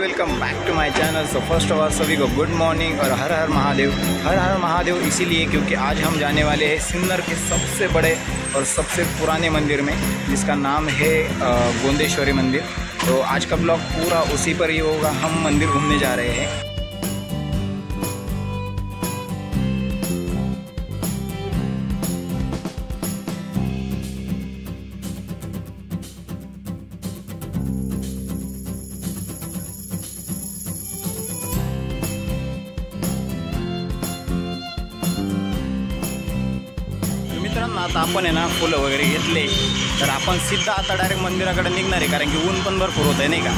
Family, welcome back to my channel. So first of all सभी को good morning और हर हर महादेव। हर हर महादेव इसीलिए क्योंकि आज हम जाने वाले हैं सिन्नर के सबसे बड़े और सबसे पुराने मंदिर में, जिसका नाम है गोंदेश्वरी मंदिर। तो आज का ब्लॉग पूरा उसी पर ही होगा। हम मंदिर घूमने जा रहे हैं। आता आपण आहे ना फुलं वगैरे घेतले तर आपण सिद्धा आता डायरेक्ट मंदिराकडे निघणार आहे, कारण की ऊन पण भरपूर होत आहे नाही का।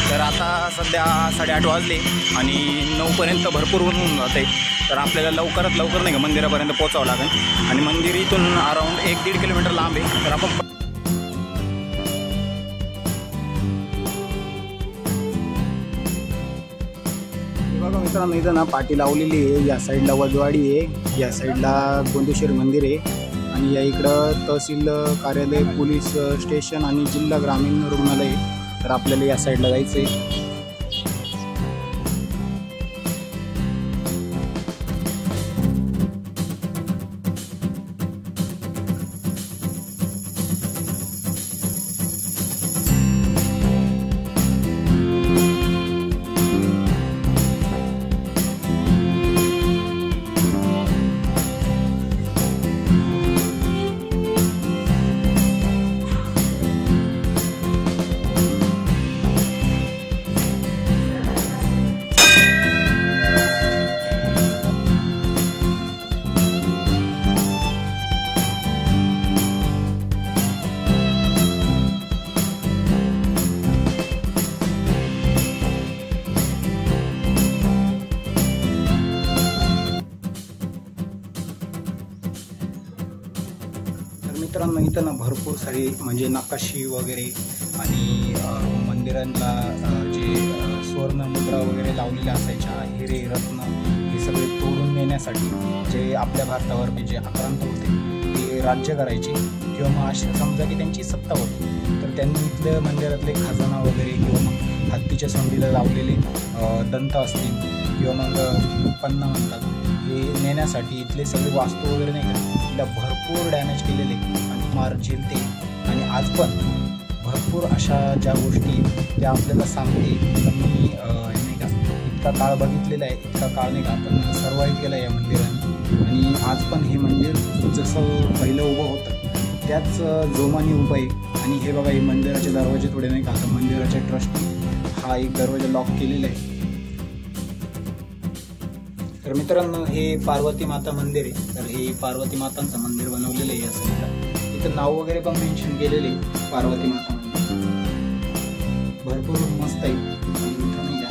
तर आता सध्या 8:30 वाजले आणि 9 पर्यंत भरपूर ऊन होऊन जाते। तर आपल्याला लवकरात लवकर नाही का मंदिरापर्यंत पोहोचावं लागेल आणि मंदिर इथून अराउंड 1-1.5 किलोमीटर लांब आहे। तर आपण बघा मित्रांनो, इथं ना पाटी लावलेली आहे। या साईडला वजवाडी आहे, या साईडला गोंदेश्वरी मंदिर आहे आणि या इकडं तहसील कार्यालय, पोलीस स्टेशन आणि जिल्हा ग्रामीण रुग्णालय। तर आपल्याला या साईडला जायचं आहे। मित्रांनो, इथं ना भरपूर सारी म्हणजे नकाशी वगैरे आणि मंदिरांना जे स्वर्ण मुद्रा वगैरे लावलेल्या असायच्या, हिरे रत्न हे सगळे तोडून नेण्यासाठी जे आपल्या भारतावर जे आक्रांत होते ते राज्य करायचे किंवा मग असे समजा की त्यांची सत्ता होती, तर त्यांनी इथल्या मंदिरातले खजाना वगैरे किंवा मग हत्तीच्या सोंडीला लावलेले दंत असतील किंवा मग पन्ना म्हणतात, हे नेण्यासाठी इथले सगळे वास्तू वगैरे नाही का तिला भरपूर डॅमेज केलेले आणि मार झेलते। आणि आज पण भरपूर अशा ज्या गोष्टी त्या आपल्याला सांगते। मी नाही का इतका काळ बघितलेला आहे, इतका काळ नाही का आपण सर्वाईव्ह केला या मंदिराने। आणि आज पण हे मंदिर जसं पहिलं उभं होतं त्याच जोमाने उभं आहे। आणि हे बघा, हे मंदिराचे दरवाजे थोडे नाही का, आता मंदिराच्या ट्रस्टने हा एक दरवाजा लॉक केलेला आहे। तर मित्रांनो, हे पार्वती माता मंदिर आहे। तर हे पार्वती मातांचं मंदिर बनवलेलं आहे। या साईडला इथं नाव वगैरे पण मेन्शन केलेले आहे, पार्वती माता मंदिर भरपूर मस्त आहे। इथं नाही का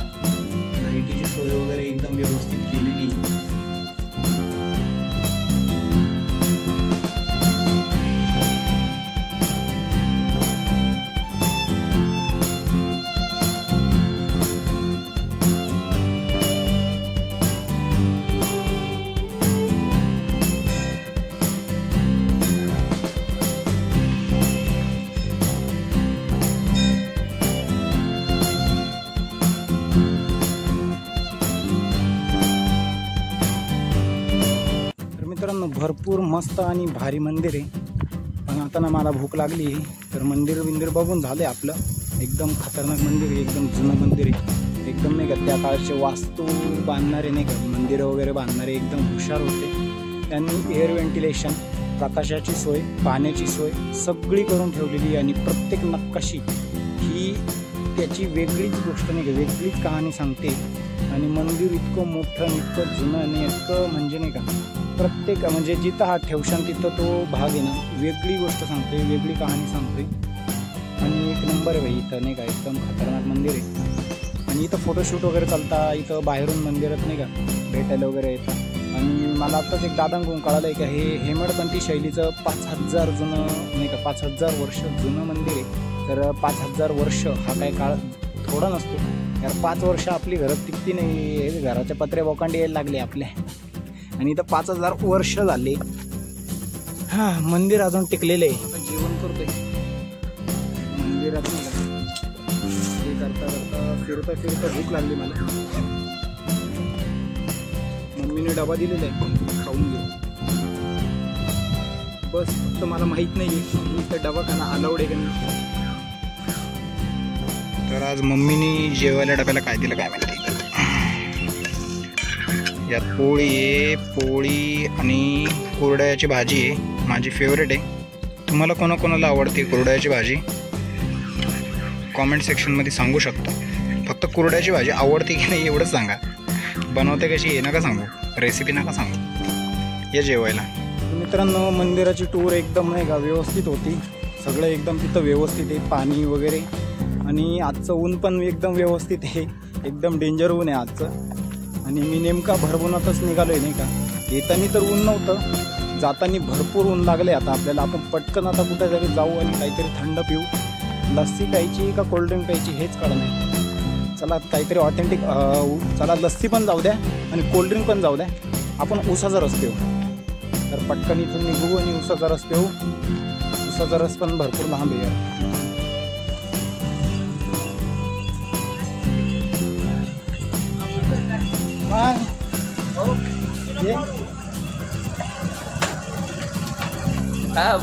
लाईटीची सोय वगैरे एकदम व्यवस्थित केलेली आहे। मित्रांनो, भरपूर मस्त आणि भारी मंदिर आहे। पण आता ना मला भूक लागली आहे, तर मंदिर बघून झालं आपलं। एकदम खतरनाक मंदिर आहे, एकदम जुनं मंदिर आहे, एकदम नाही का त्या काळचे वास्तू बांधणारे नाही का मंदिरं वगैरे बांधणारे एकदम हुशार होते। त्यांनी एअर व्हेंटिलेशन, प्रकाशाची सोय, पाण्याची सोय सगळी करून ठेवलेली। आणि प्रत्येक नकाशी ही त्याची वेगळीच गोष्ट नाही का, वेगळीच कहाणी सांगते। आणि मंदिर इतकं मोठं, इतकं जुनं आणि इतकं म्हणजे नाही का प्रत्येक म्हणजे जिथं हात ठेवशान तिथं तो भाग आहे ना वेगळी गोष्ट सांगते, वेगळी कहाणी सांगते। आणि एक नंबर आहे भाई इथं नाही का, एकदम खतरनाक मंदिर आहे। आणि इथं फोटोशूट वगैरे चालता, इथं बाहेरून मंदिरात नाही का भेटायला वगैरे येतात। आणि मला आत्ताच एक दादांकडून कळालं आहे की हे हेमडपंथी शैलीचं 5000 जुनं नाही का 5000 वर्ष जुनं मंदिर आहे। तर 5000 वर्ष हा काय काळ थोडा नसतो यार। 5 वर्ष आपली घरात टिकती नाही, घराच्या पत्रे बोकांडी यायला लागले आपल्या। आणि इथं 5000 वर्ष झाले हा मंदिर अजून टिकलेलं आहे। जेवण करतोय मंदिरात हे करतो फिरता फिरता भूक लागली मला. मम्मीने डबा दिलेला आहे, खाऊन घे बस. फक्त मला माहीत नाही मी त्या दवाखाना अलाउड आहे का नाही. तर आज मम्मीने जेवायला डब्याला काय दिलं काय माहिती. यात पोळी आहे, पोळी आणि कुरडयाची भाजी आहे, माझी फेवरेट आहे. तुम्हाला कोणाकोणाला आवडते कुरडयाची भाजी कॉमेंट सेक्शनमध्ये सांगू शकता. फक्त कुरड्याची भाजी आवडते की नाही एवढंच सांगा. बनवते कशी हे नका सांगू, रेसिपी नका सांगू. या जेवायला. मित्रांनो, मंदिराची टूर एकदम नाही का व्यवस्थित होती. सगळं एकदम तिथं व्यवस्थित आहे, पाणी वगैरे. आणि आजचं ऊन पण एकदम व्यवस्थित आहे, एकदम डेंजर ऊन आहे आजचं. आणि मी नेमका भरभुनातच निघालो आहे नाही का. येताना तर ऊन नव्हतं, जाताना भरपूर ऊन लागले. आता आपल्याला आपण पटकन आता कुठेतरी जाऊ आणि काहीतरी थंड पिऊ. लस्सी प्यायची का कोल्ड्रिंक प्यायची हेच कळलं नाही. चला काहीतरी ऑथेंटिक, चला लस्सी पण जाऊ द्या आणि कोल्ड्रिंक पण जाऊ द्या. आपण उसाचा रस पिऊ. तर पटकन इथून निघू आणि उसाचा रस पिऊ. उसाचा रस पण भरपूर लांब आहे.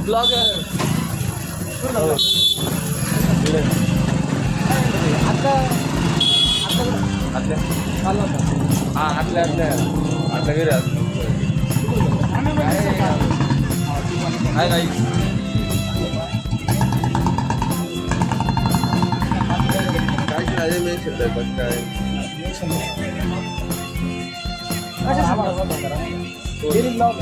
Blogger daily blog